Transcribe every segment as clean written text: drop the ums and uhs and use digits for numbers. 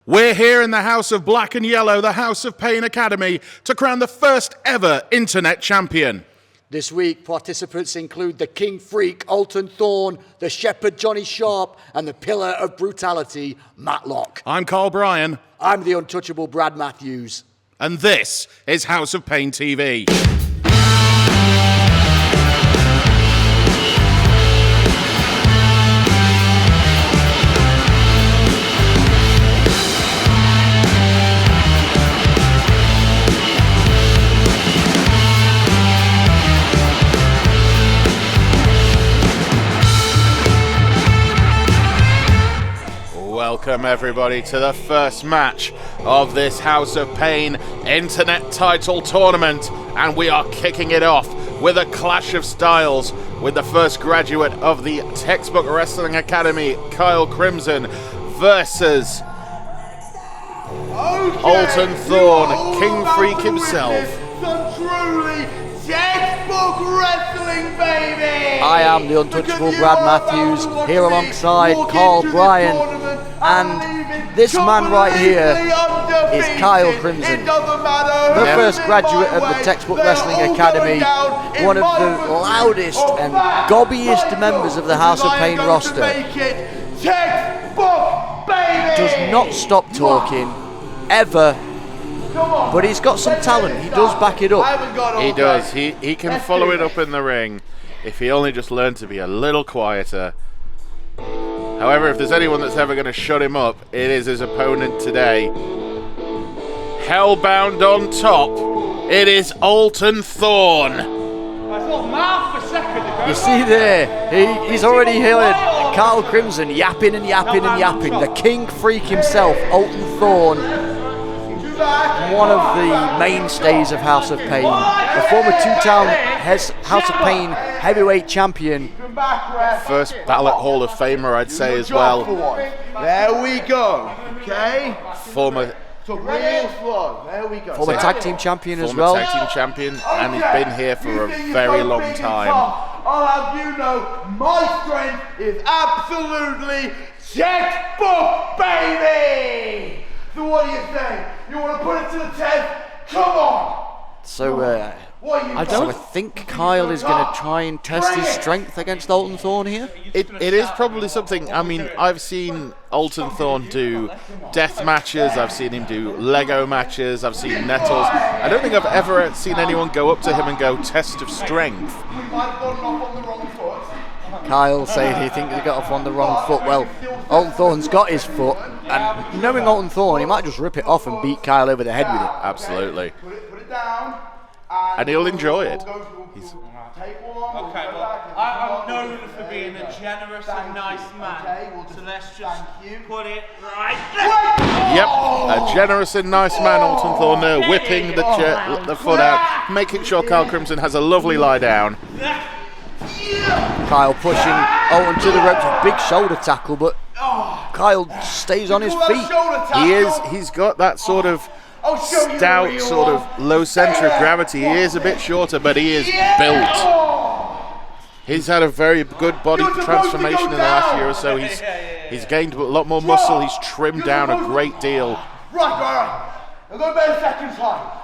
We're here in the House of Black and Yellow, the House of Pain Academy, to crown the first ever internet champion. This week, participants include the King Freak, Alton Thorne, the Shepherd, Johnny Sharpe, and the Pillar of Brutality, Matlock. I'm Carl Bryan. I'm the untouchable Brad Matthews. And this is House of Pain TV. Welcome everybody to the first match of this House of Pain Internet Title Tournament, and we are kicking it off with a clash of styles with the first graduate of the Textbook Wrestling Academy, Kyle Crimson, versus Alton Thorne, King Freak himself. Some truly textbook wrestling, baby! I am the untouchable Brad Matthews, here alongside Carl Bryan. And this man right here is Kyle Crimson, the first graduate of the Textbook Wrestling Academy, one of the loudest and gobbiest members of the House of Pain roster. Does not stop talking, ever, but he's got some talent. He does back it up. He does. He can follow it up in the ring if he only just learned to be a little quieter. However, if there's anyone that's ever going to shut him up, it is his opponent today. Hellbound on top, it is Alton Thorne. I thought Mark for a second ago. You see there, he's already heard Kyle Crimson yapping and yapping and yapping. The King Freak himself, Alton Thorne, one of the mainstays of House of Pain, a former two-time House of Pain heavyweight champion. First ballot Hall of Famer, I'd say, as well. There we go, okay? Former Real slow. There we go. Former tag team champion as well. Former tag team champion, and he's been here for a very long time. I'll have you know, my strength is absolutely textbook, baby! So what do you think? You want to put it to the test? Come on! So, I think Kyle is going to try and test his strength against Alton Thorne here. It is probably something. I mean, I've seen Alton Thorne do death matches, I've seen him do Lego matches, I've seen Nettles. I don't think I've ever seen anyone go up to him and go, test of strength. Kyle saying he thinks he got off on the wrong foot. Well, Alton Thorne's got his foot, and knowing Alton Thorne, he might just rip it off and beat Kyle over the head with it. Absolutely. Put it down. And he'll enjoy it. Okay, well, I'm known for being a generous and nice man, so let's just put it right there. Yep, a generous and nice man, Alton Thorne there, whipping the foot out, making sure Kyle Crimson has a lovely lie down. Kyle pushing Alton to the ropes with big shoulder tackle, but Kyle stays on his feet. He's got that sort of stout, sort of low center of gravity. He is a bit shorter, but he is built. He's had a very good body transformation in the last year or so. He's gained a lot more muscle. He's trimmed down a great deal. Right. I've got about a second time.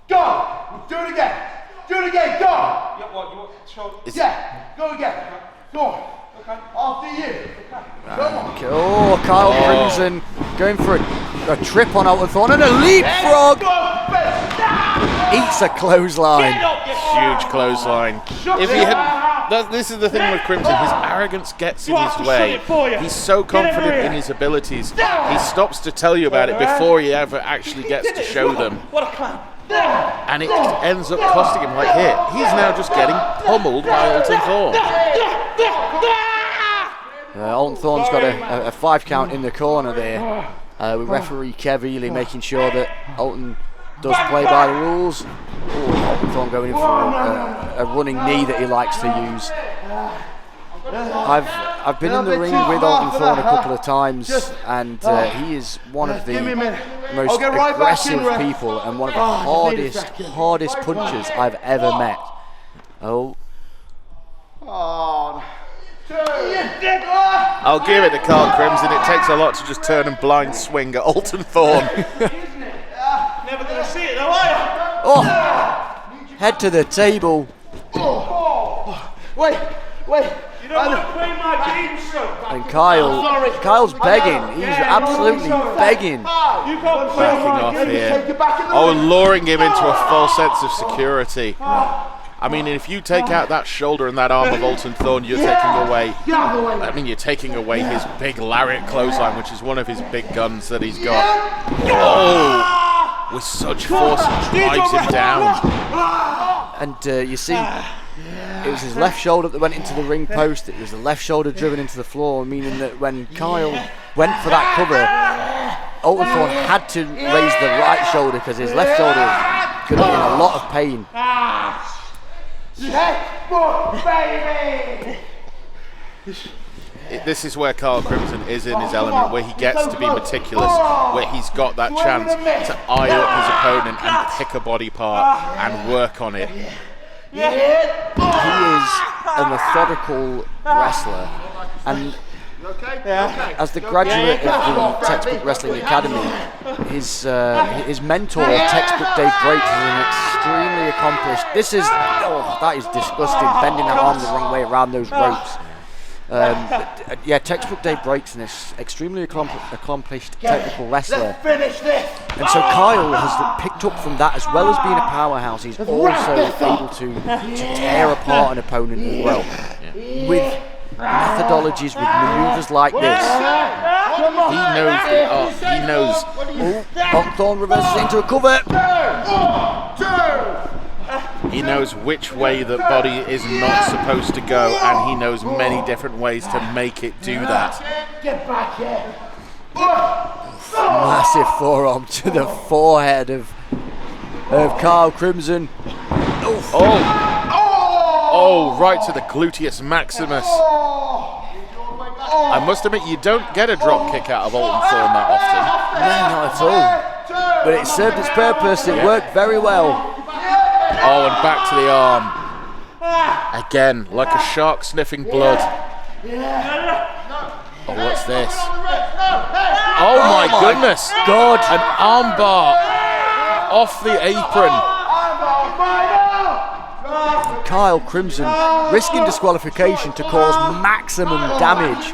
Go! Do it again. Do it again. Go! Yeah, what, you want shoulder? Yeah, go again. Go on. Okay. After you. Oh, Kyle Crimson going for a trip on Alton Thorne and a leapfrog. Eats a clothesline. Huge clothesline. If he had, this is the thing with Crimson. His arrogance gets in his way. He's so confident in his abilities. He stops to tell you about it before he ever actually gets to show them. What a clown. And it ends up costing him. Like here, he's now just getting pummeled by Alton Thorne. Alton Thorne's got a 5 count in the corner there, with referee Kev Ely making sure that Alton does play by the rules. Alton Thorne going in for a running knee that he likes to use. I've been in the ring with Alton Thorne a couple of times, and he is one of the most aggressive people and one of the hardest punchers I've ever met. I'll give it to Kyle Crimson. It takes a lot to just turn and blind swing at Alton Thorne. Never gonna see it though, are you? Oh! Head to the table. Wait. You don't want to play my game, sir. And Kyle's begging. He's absolutely begging. You can't play Backing my off game. here. Oh, luring him into a false sense of security. I mean, if you take out that shoulder and that arm of Alton Thorne, you're taking away. I mean, you're taking away his big lariat clothesline, which is one of his big guns that he's got. Oh, with such force, he drives him down. And you see, it was his left shoulder that went into the ring post. It was the left shoulder driven into the floor, meaning that when Kyle went for that cover, Alton Thorne had to raise the right shoulder because his left shoulder was going to be in a lot of pain. Checkbook, baby! This is where Kyle Crimson is in his element, where he gets to be meticulous, where he's got that chance to eye up his opponent and pick a body part and work on it. He is a methodical wrestler, and as the graduate of the Textbook Wrestling Academy, his mentor, Textbook Dave Breaks, is an extremely accomplished. That is disgusting, bending that arm the wrong way around those ropes. Textbook Dave Breaks is an extremely accomplished technical wrestler. Finish this! And so Kyle has picked up from that, as well as being a powerhouse, he's also able to tear apart an opponent as well. With methodologies, with maneuvers like this. He knows the art. He knows. Alton Thorne reverses into a cover. He knows which way the body is not supposed to go, and he knows many different ways to make it do that. Get back here! Massive forearm to the forehead of Kyle Crimson. Oh, right to the gluteus maximus. I must admit, you don't get a drop kick out of Alton Thorne that often. No, not at all. But it served its purpose. It worked very well. Oh, and back to the arm. Again, like a shark sniffing blood. Oh, what's this? Oh my goodness! God! An armbar off the apron. Kyle Crimson risking disqualification to cause maximum damage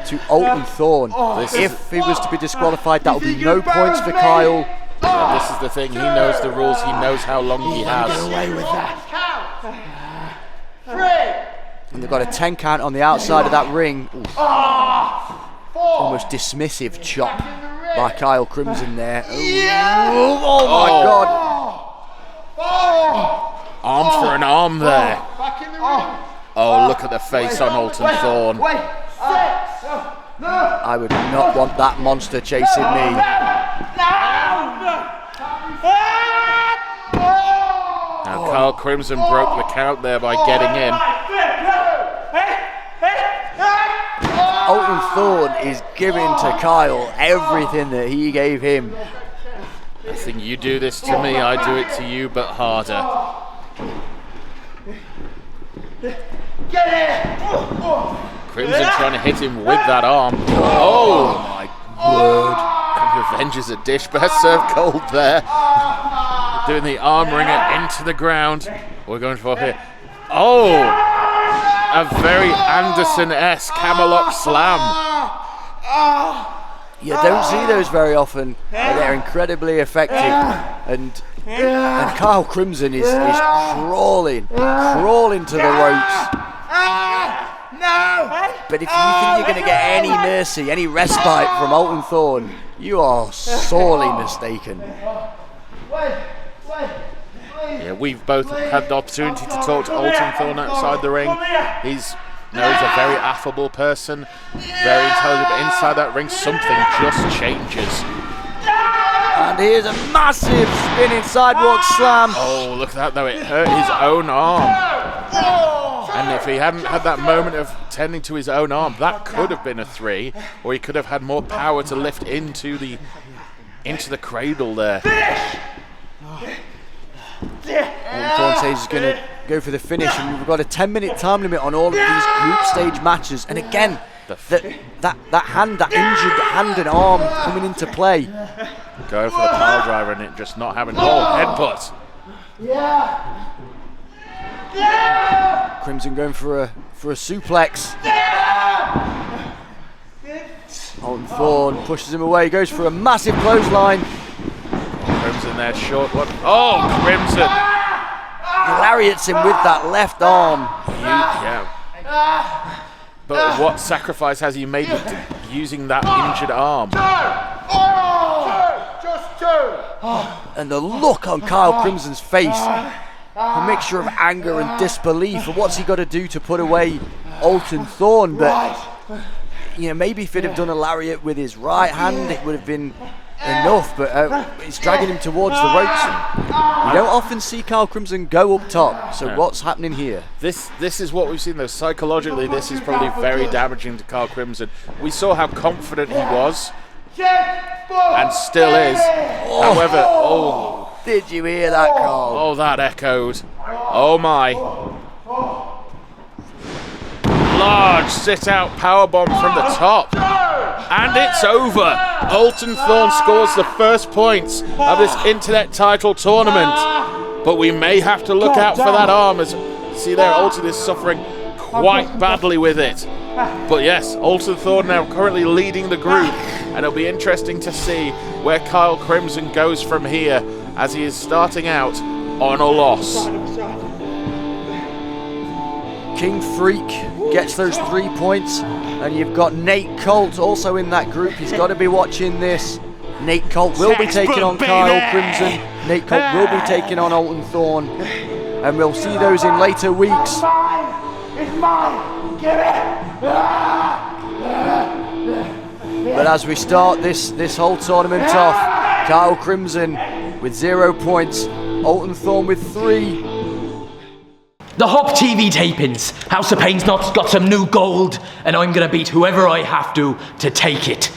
to Alton Thorne. If he was to be disqualified, that would be no points for Kyle. Yeah, this is the thing, he knows the rules, he knows how long he has. Get away with that. And they've got a 10 count on the outside of that ring. Ooh. Almost dismissive chop by Kyle Crimson there. Oh my God. Arm for an arm there. Oh, look at the face on Alton Thorne. I would not want that monster chasing me. Now Kyle Crimson broke the count there by getting in. Alton Thorne is giving to Kyle everything that he gave him. I think you do this to me, I do it to you, but harder. Get it! Crimson trying to hit him with that arm. Oh my word. Revenge is a dish best served cold there. Doing the arm wringer into the ground. We're going for here. Oh! A very Anderson-esque hammerlock slam. You don't see those very often, but they're incredibly effective. And Kyle Crimson is crawling to the ropes. But if you think you're going to get any mercy, any respite from Alton Thorne, you are sorely mistaken. Yeah, we've both had the opportunity to talk to Alton Thorne outside the ring. He's a very affable person, very intelligent, but inside that ring something just changes. And here's a massive spinning sidewalk slam. Oh, look at that though, it hurt his own arm. And if he hadn't had that moment of tending to his own arm, that could have been a 3, or he could have had more power to lift into the cradle there. Alton Thorne says he's going go for the finish, and we've got a 10-minute time limit on all of these group stage matches. And again, that injured hand and arm coming into play. Going for the pile driver and it just not having headbutt. Crimson going for a suplex. Alton Thorne pushes him away, goes for a massive clothesline. Crimson there, short one. Oh, Crimson! He lariats him with that left arm. Yeah. But what sacrifice has he made with using that injured arm? And the look on Kyle Crimson's face, a mixture of anger and disbelief. And what's he got to do to put away Alton Thorne? But maybe if he'd have done a lariat with his right hand, it would have been enough. But it's dragging him towards the ropes. You don't often see Kyle Crimson go up top. So what's happening here? This is what we've seen though. Psychologically, this is probably very damaging to Kyle Crimson. We saw how confident he was, and still is. However, did you hear that, Carl? Oh, that echoed. Oh my. Large sit-out powerbomb from the top. And it's over. Alton Thorne scores the first points of this internet title tournament. But we may have to look out for that arm. As see there, Alton is suffering quite badly with it. But yes, Alton Thorne now currently leading the group. And it'll be interesting to see where Kyle Crimson goes from here, as he is starting out on a loss. King Freak gets those 3 points, and you've got Nate Colt also in that group. He's got to be watching this. Nate Colt will be taking on Kyle Crimson. Nate Colt will be taking on Alton Thorne, and we'll see those in later weeks. It's mine! Give it! But as we start this whole tournament off, Kyle Crimson with 0 points, Alton Thorne with 3. The Hop TV tapings. House of Pain's not got some new gold, and I'm gonna beat whoever I have to take it.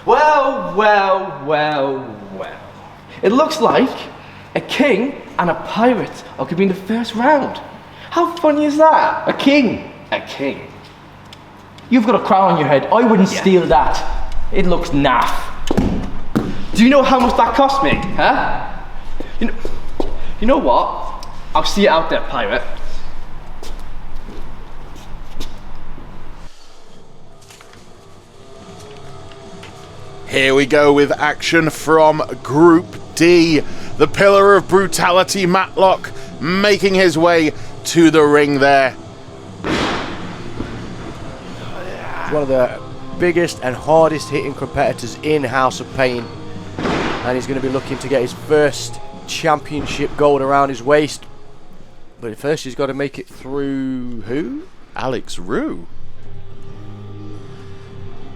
Well. It looks like a king and a pirate are gonna be in the first round. How funny is that? A king. You've got a crown on your head. I wouldn't steal that. It looks naff. Do you know how much that cost me? Huh? You know what? I'll see you out there, pirate. Here we go with action from Group D. The Pillar of Brutality, Matlock, making his way to the ring there. One of the biggest and hardest hitting competitors in House of Pain, and he's going to be looking to get his first championship gold around his waist. But first he's got to make it through who? Roux.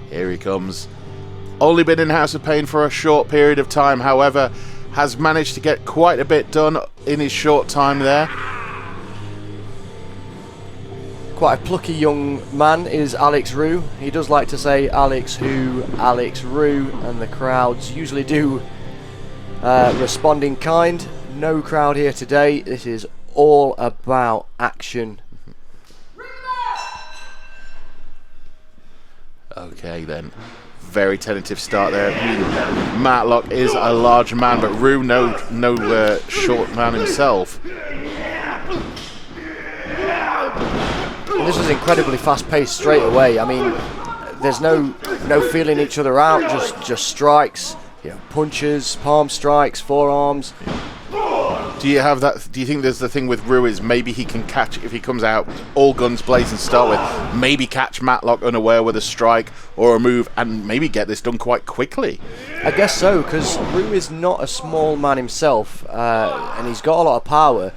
Here he comes. Only been in House of Pain for a short period of time, however, has managed to get quite a bit done in his short time there. Quite a plucky young man is Roux. He does like to say Alex Roux, and the crowds usually do respond in kind. No crowd here today. This is all about action. Okay then. Very tentative start there. Matlock is a large man, but Roux no short man himself. This was incredibly fast-paced straight away. I mean, there's no feeling each other out. Just strikes, punches, palm strikes, forearms. Do you have that? Do you think there's the thing with Roux is maybe he can catch, if he comes out all guns blazing to start with, maybe catch Matlock unaware with a strike or a move and maybe get this done quite quickly? I guess so, because Roux is not a small man himself, and he's got a lot of power.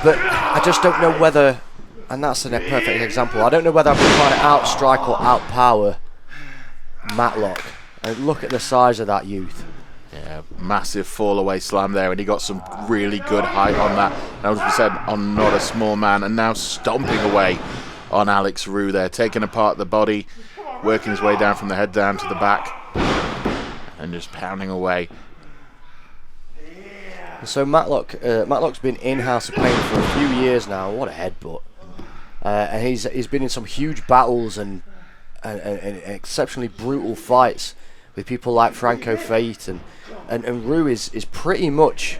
But I just don't know whether, and that's a perfect example, I don't know whether I'm trying to outstrike or outpower Matlock. And look at the size of that youth. Yeah, massive fall away slam there, and he got some really good height on that. And as we said, on not a small man, and now stomping away on Roux there, taking apart the body, working his way down from the head down to the back, and just pounding away. So Matlock's been in House of Pain for a few years now. What a headbutt! And he's been in some huge battles and exceptionally brutal fights with people like Franco Fate and Roux is pretty much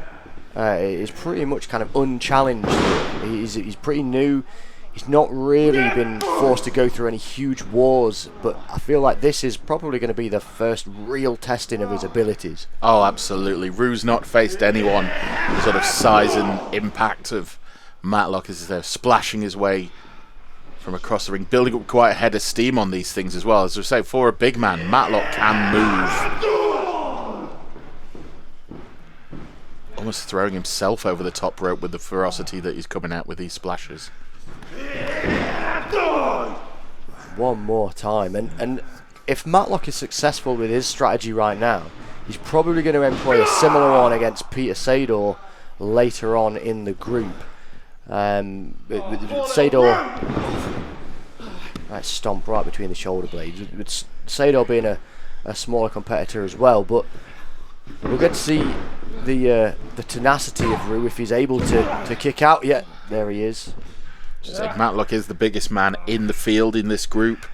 kind of unchallenged. He's pretty new. He's not really been forced to go through any huge wars, but I feel like this is probably going to be the first real testing of his abilities. Oh, absolutely. Roux's not faced anyone the sort of size and impact of Matlock as they're splashing his way from across the ring, building up quite a head of steam on these things as well. As I say, for a big man, Matlock can move. Almost throwing himself over the top rope with the ferocity that he's coming out with these splashes. One more time, and if Matlock is successful with his strategy right now, he's probably going to employ a similar one against Peter Sador later on in the group. Sador, right, stomp right between the shoulder blades. With Sador being a smaller competitor as well, but we'll get to see the tenacity of Roux if he's able to kick out. Yeah, there he is. Matlock is the biggest man in the field in this group.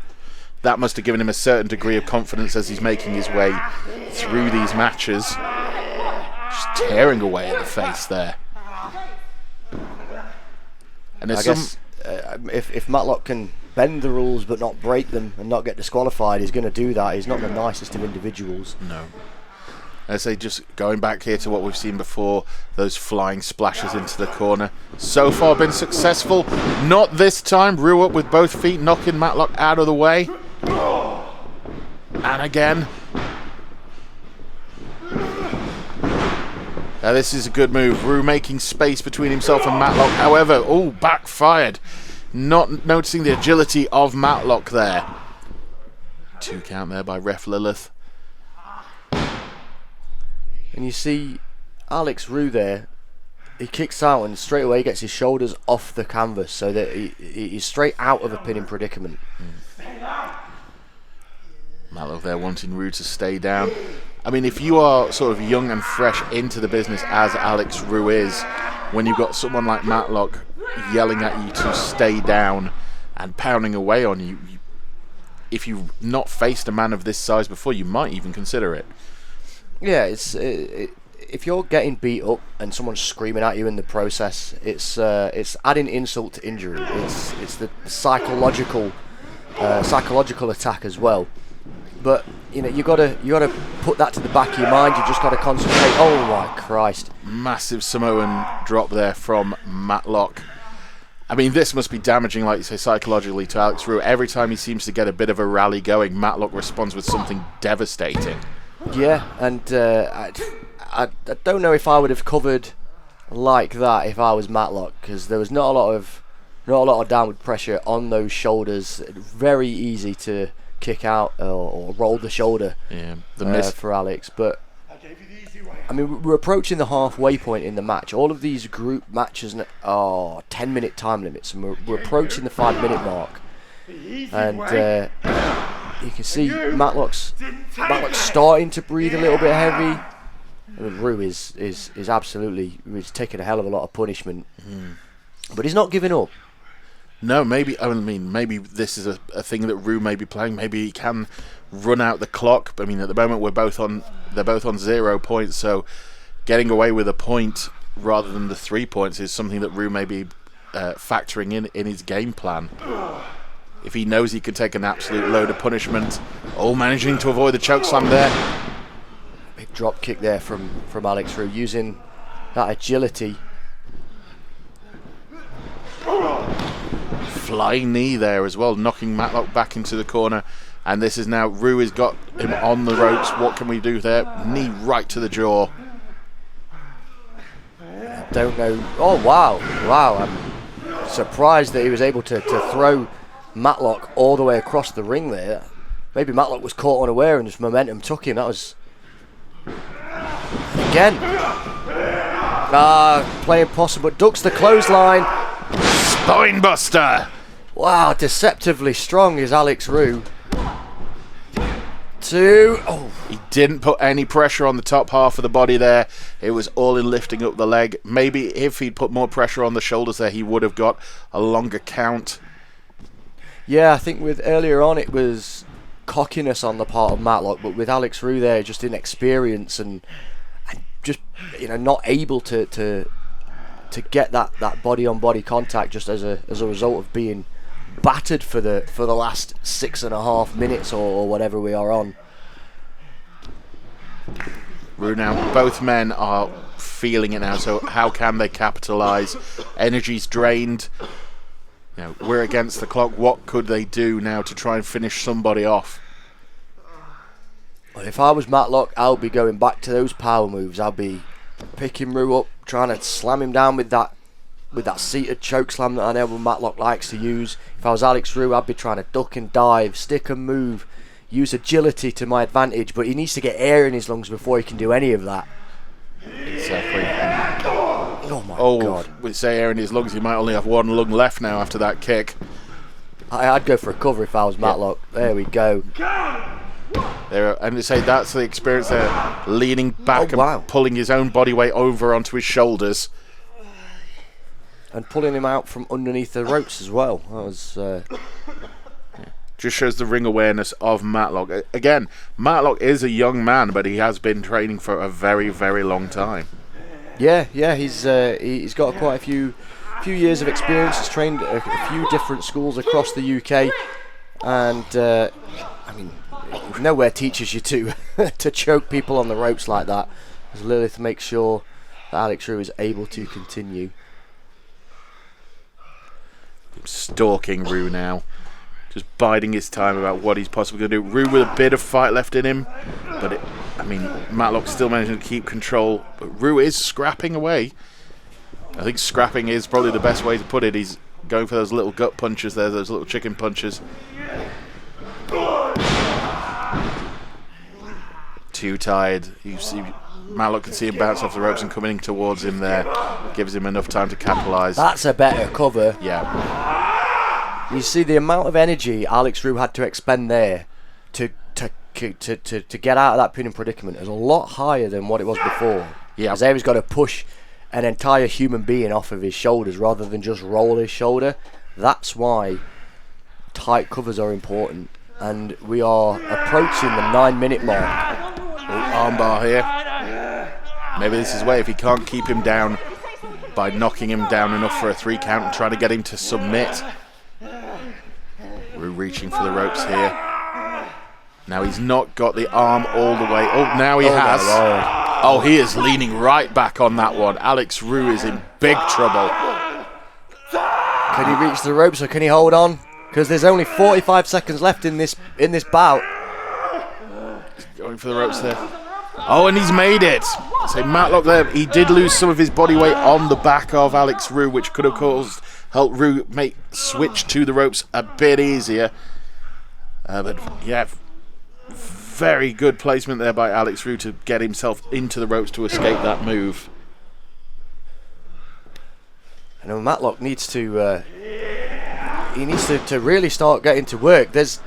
That must have given him a certain degree of confidence as he's making his way through these matches. Just tearing away at the face there. And I guess if Matlock can bend the rules but not break them and not get disqualified, he's going to do that. He's not the nicest of individuals. No. I say, just going back here to what we've seen before, those flying splashes into the corner. So far been successful. Not this time. Roux up with both feet, knocking Matlock out of the way. And again. Now this is a good move. Roux making space between himself and Matlock. However, backfired. Not noticing the agility of Matlock there. 2 count there by Ref Lilith. And you see Alex Roux there, he kicks out and straight away gets his shoulders off the canvas so that he's straight out of a pinning predicament. Matlock there wanting Roux to stay down. I mean, if you are sort of young and fresh into the business as Alex Roux is, when you've got someone like Matlock yelling at you to stay down and pounding away on you, if you've not faced a man of this size before, you might even consider it. Yeah, if you're getting beat up and someone's screaming at you in the process, it's adding insult to injury. It's the psychological attack as well. But you gotta put that to the back of your mind. You just gotta concentrate. Oh my Christ! Massive Samoan drop there from Matlock. I mean, this must be damaging, like you say, psychologically to Alex Roux. Every time he seems to get a bit of a rally going, Matlock responds with something devastating. Yeah, and I don't know if I would have covered like that if I was Matlock, because there was not a lot of downward pressure on those shoulders. Very easy to kick out or roll the shoulder. Yeah, the miss for Alex. But I mean, we're approaching the halfway point in the match. All of these group matches are 10-minute time limits, and we're approaching the 5-minute mark. And you can see Matlock's starting to breathe a little bit heavy. I mean, Roux is absolutely taking a hell of a lot of punishment, but he's not giving up. No, maybe this is a thing that Roux may be playing. Maybe he can run out the clock. I mean, at the moment they're both on 0 points, so getting away with a point rather than the 3 points is something that Roux may be factoring in his game plan. If he knows he can take an absolute load of punishment. Managing to avoid the chokeslam there. Big drop kick there from Alex Roux, using that agility. Flying knee there as well, knocking Matlock back into the corner. And this is now, Roux has got him on the ropes. What can we do there? Knee right to the jaw. I don't know. Oh, wow. I'm surprised that he was able to throw Matlock all the way across the ring there. Maybe Matlock was caught unaware and just momentum took him. That was... Again. Playing possum, but ducks the clothesline. Spinebuster. Wow, deceptively strong is Alex Roux. 2. Oh, he Didn't put any pressure on the top half of the body there. It was all in lifting up the leg. Maybe if he'd put more pressure on the shoulders there, he would have got a longer count. Yeah, I think with earlier on it was cockiness on the part of Matlock, but with Alex Roux there, just inexperience and just, you know, not able to get that body on body contact, just as a result of being battered for the last 6.5 minutes or whatever we are on. Roux now, both men are feeling it now, so how can they capitalise? Energy's drained. You know, we're against the clock. What could they do now to try and finish somebody off? Well, if I was Matlock, I'll be going back to those power moves. I'll be picking Roux up, trying to slam him down with that seated choke slam that I know Matlock likes to use. If I was Alex Roux, I'd be trying to duck and dive, stick and move, use agility to my advantage, but he needs to get air in his lungs before he can do any of that. Exactly. Oh my God. We say air in his lungs, he might only have one lung left now after that kick. I'd go for a cover if I was Matlock. There we go. And they say that's the experience there, leaning back and pulling his own body weight over onto his shoulders. And pulling him out from underneath the ropes as well. That was... Just shows the ring awareness of Matlock. Again, Matlock is a young man, but he has been training for a very, very long time. Yeah, he's got quite a few years of experience. He's trained a few different schools across the UK, and I mean, nowhere teaches you to choke people on the ropes like that. As Lilith makes sure that Alex Roux is able to continue. Stalking Roux now, just biding his time about what he's possibly going to do. Roux with a bit of fight left in him, but Matlock still managing to keep control. But Roux is scrapping away. I think scrapping is probably the best way to put it. He's going for those little gut punches there, those little chicken punches. Too tired. You see, Matlock can see him bounce off the ropes and coming towards him there. Gives him enough time to capitalise. That's a better cover. Yeah. You see the amount of energy Alex Roux had to expend there to get out of that pinning predicament is a lot higher than what it was before. Yeah. Because there he's got to push an entire human being off of his shoulders rather than just roll his shoulder. That's why tight covers are important. And we are approaching the 9-minute mark. Armbar here. Maybe this is where if he can't keep him down by knocking him down enough for a 3 count and trying to get him to submit. We're reaching for the ropes here. Now he's not got the arm all the way. Oh, now he has. Oh, he is leaning right back on that one. Alex Roux is in big trouble. Can he reach the ropes or can he hold on? Because there's only 45 seconds left in this bout. Going for the ropes there. Oh, and he's made it. So Matlock there, he did lose some of his body weight on the back of Alex Roux, which could have helped Roux switch to the ropes a bit easier. But yeah, very good placement there by Alex Roux to get himself into the ropes to escape that move. And Matlock needs to really start getting to work. There's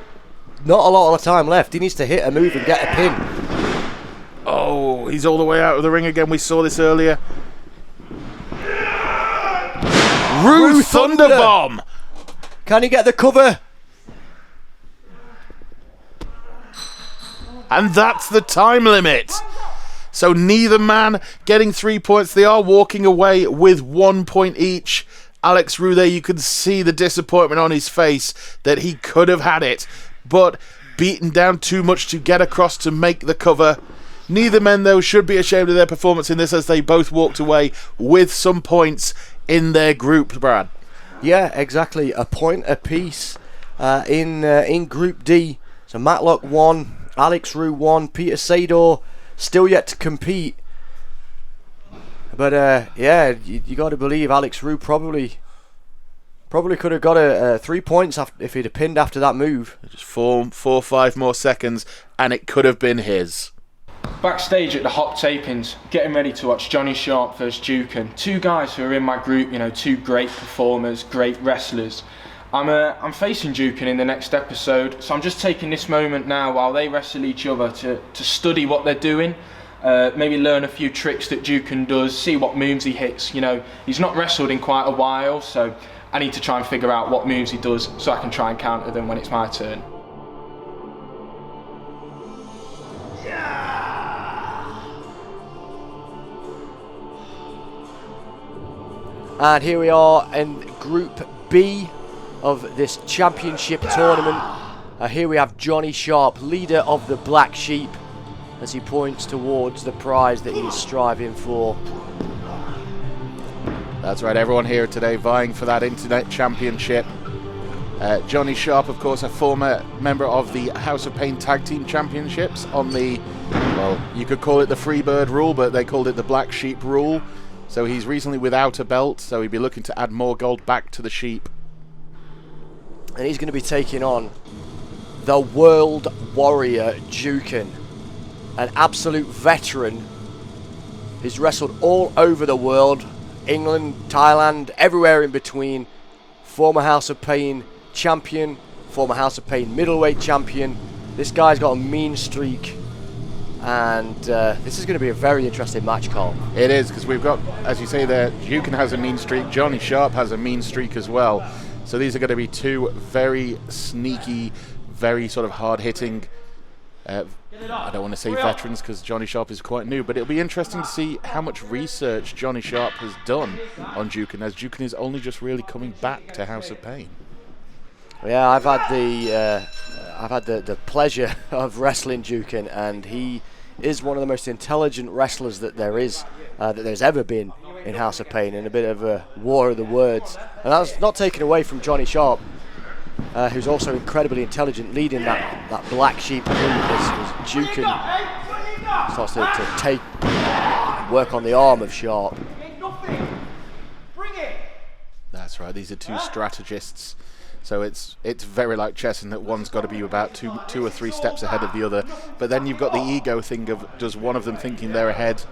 not a lot of time left. He needs to hit a move and get a pin. Oh, he's all the way out of the ring again. We saw this earlier. Roux Thunderbomb! Can he get the cover? And that's the time limit. So neither man getting 3 points. They are walking away with 1 point each. Alex Roux there, you can see the disappointment on his face that he could have had it, but beaten down too much to get across to make the cover. Neither men, though, should be ashamed of their performance in this, as they both walked away with some points in their group, Brad. Yeah, exactly. A point apiece in Group D. So Matlock won, Alex Roux won, Peter Sador still yet to compete. But yeah, you got to believe Alex Roux probably could have got 3 points if he'd have pinned after that move. Just 5 more seconds, and it could have been his. Backstage at the Hop Tapings, getting ready to watch Johnny Sharpe versus Juken. Two guys who are in my group, you know, two great performers, great wrestlers. I'm facing Juken in the next episode, so I'm just taking this moment now while they wrestle each other to study what they're doing. Maybe learn a few tricks that Juken does, see what moves he hits. You know, he's not wrestled in quite a while, so I need to try and figure out what moves he does so I can try and counter them when it's my turn. And here we are in Group B of this championship tournament. Here we have Johnny Sharpe, leader of the Black Sheep, as he points towards the prize that he's striving for. That's right, everyone here today vying for that Internet Championship. Johnny Sharpe, of course, a former member of the House of Pain Tag Team Championships on the, well, you could call it the Freebird rule, but they called it the Black Sheep rule. So he's recently without a belt, so he'd be looking to add more gold back to the sheep. And he's going to be taking on the World Warrior Juken, an absolute veteran. He's wrestled all over the world, England, Thailand, everywhere in between. Former House of Pain champion, former House of Pain middleweight champion. This guy's got a mean streak. And this is going to be a very interesting match, Carl. It is, because we've got, as you say there, Juken has a mean streak, Johnny Sharpe has a mean streak as well. So these are going to be two very sneaky, very sort of hard-hitting, I don't want to say veterans because Johnny Sharpe is quite new, but it'll be interesting to see how much research Johnny Sharpe has done on Juken, as Juken is only just really coming back to House of Pain. Yeah, I've had the pleasure of wrestling Juken, and he is one of the most intelligent wrestlers that there is, that there's ever been in House of Pain, in a bit of a war of the words. And that's not taken away from Johnny Sharpe, who's also incredibly intelligent, leading that Black Sheep group as Juken starts to work on the arm of Sharpe. That's right, these are two strategists. So it's very like chess in that one's got to be about two or three steps ahead of the other. But then you've got the ego thing of, does one of them thinking they're ahead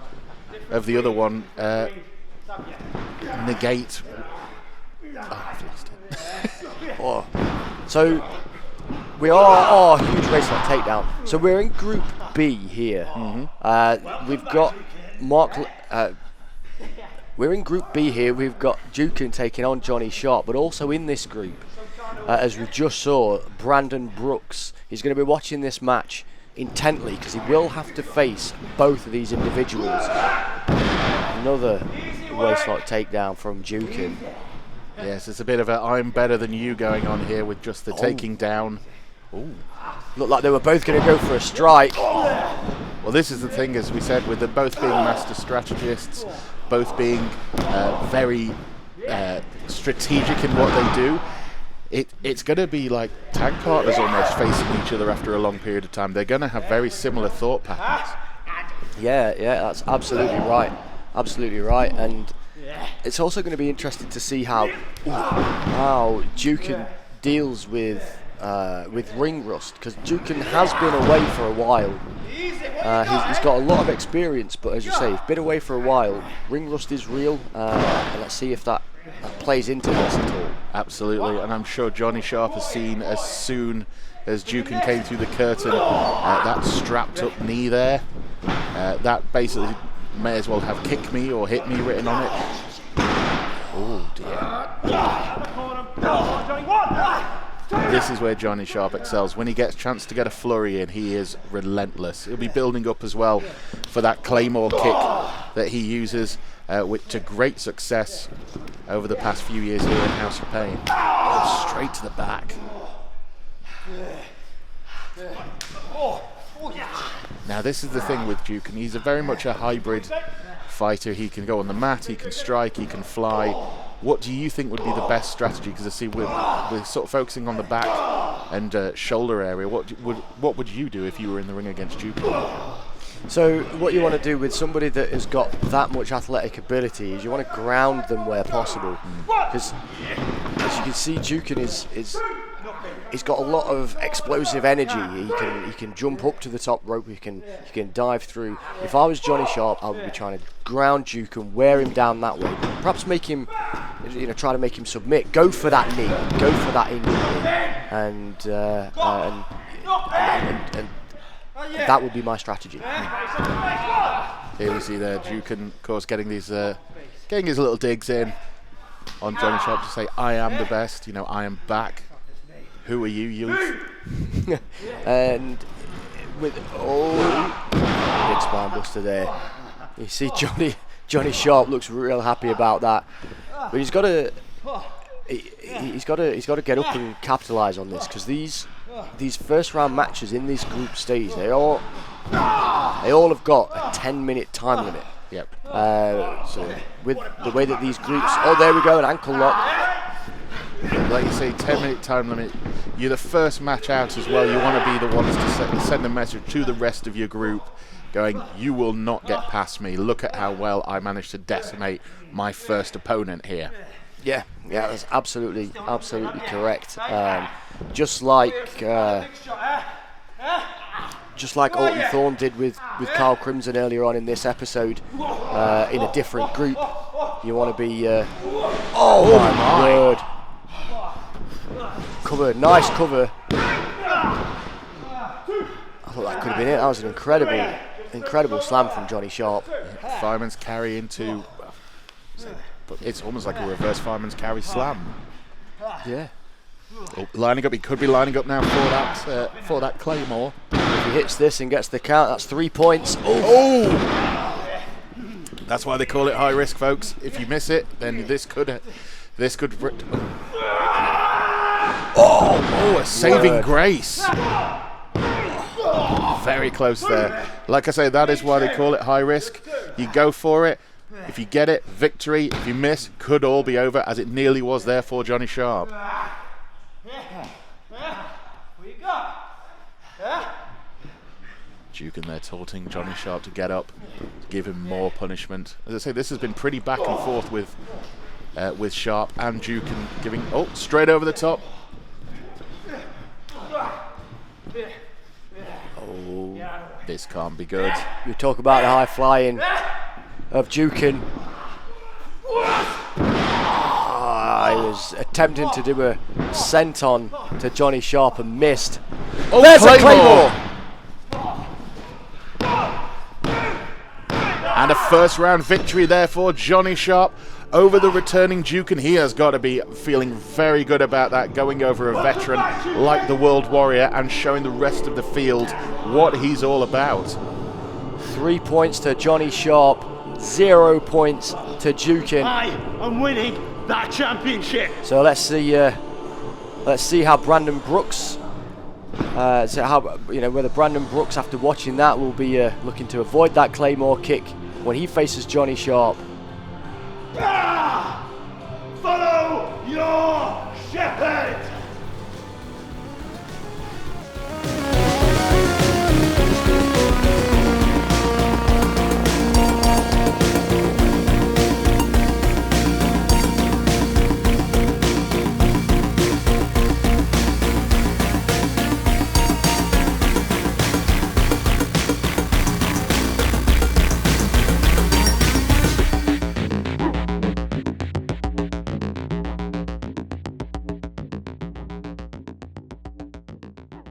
of the other one negate... Oh, I've lost it. Oh. So we are huge race on takedown. So we're in Group B here. Mm-hmm. We've got we're in Group B here. We've got Juken taking on Johnny Sharpe, but also in this group, as we just saw, Brandon Brooks. He's going to be watching this match intently because he will have to face both of these individuals. Another waistlock takedown from Juken. Yes, it's a bit of a I'm better than you going on here with just the taking down. Ooh. Looked like they were both going to go for a strike. Well, this is the thing, as we said, with them both being master strategists, both being very strategic in what they do. It's going to be like tag partners almost facing each other after a long period of time. They're going to have very similar thought patterns. Yeah, that's absolutely right. Absolutely right. And it's also going to be interesting to see how Juken deals with ring rust, because Juken has been away for a while. He's got a lot of experience, but as you say, he's been away for a while. Ring rust is real, and let's see if that plays into this at all. Absolutely, and I'm sure Johnny Sharpe has seen as soon as Juken came through the curtain that strapped up knee there. That basically may as well have "kick me" or "hit me" written on it. Oh dear. This is where Johnny Sharpe excels. When he gets a chance to get a flurry in, he is relentless. He'll be building up as well for that Claymore kick that he uses to great success over the past few years here in House of Pain. Oh, straight to the back. Now this is the thing with Juken. He's very much a hybrid fighter. He can go on the mat, he can strike, he can fly. What do you think would be the best strategy? Because I see we're sort of focusing on the back and shoulder area. What would you do if you were in the ring against Juken? So what you want to do with somebody that has got that much athletic ability is you want to ground them where possible. Because as you can see, Juken he's got a lot of explosive energy. He can jump up to the top rope. He can dive through. If I was Johnny Sharpe, I would be trying to ground Juken, wear him down that way. Perhaps make him try to make him submit. Go for that knee. Go for that in and that would be my strategy. Here we see there Juken, of course, getting his little digs in on Johnny Sharpe to say, I am the best, I am back. Who are you, youth? And with big spine buster there. You see Johnny Sharpe looks real happy about that, but he's got to get up and capitalise on this, because these first round matches in this group stage, they all have got a 10-minute time limit. Yep. So with the way that these groups, there we go, an ankle lock. Like you say, 10-minute time limit. You're the first match out as well. You want to be the ones to send a message to the rest of your group, going, you will not get past me. Look at how well I managed to decimate my first opponent here. Yeah, that's absolutely correct. Just like Alton Thorne did with Kyle Crimson earlier on in this episode, in a different group. You want to be. Oh my word! Cover, nice cover. I thought that could have been it. That was an incredible slam from Johnny Sharpe. Fireman's carry into. It's almost like a reverse fireman's carry slam. Yeah. Lining up, he could be lining up now for that claymore. If he hits this and gets the count, that's 3 points. Oh! That's why they call it high risk, folks. If you miss it, then this could. A saving grace. Very close there. Like I say, that is why they call it high risk. You go for it. If you get it, victory. If you miss, could all be over, as it nearly was there for Johnny Sharpe. Juken there taunting Johnny Sharpe to get up, to give him more punishment. As I say, this has been pretty back and forth with Sharpe and Juken giving. Oh, straight over the top. Oh, this can't be good. You talk about the high flying of Juken. He was attempting to do a senton to Johnny Sharpe and missed. Oh, there's a claymore! And a first round victory there for Johnny Sharpe over the returning Juken. He has got to be feeling very good about that, going over a veteran like the World Warrior and showing the rest of the field what he's all about. 3 points to Johnny Sharpe, 0 points to Juken. I am winning that championship. So let's see how Brandon Brooks, whether Brandon Brooks, after watching that, will be looking to avoid that claymore kick when he faces Johnny Sharpe. Follow your shepherd.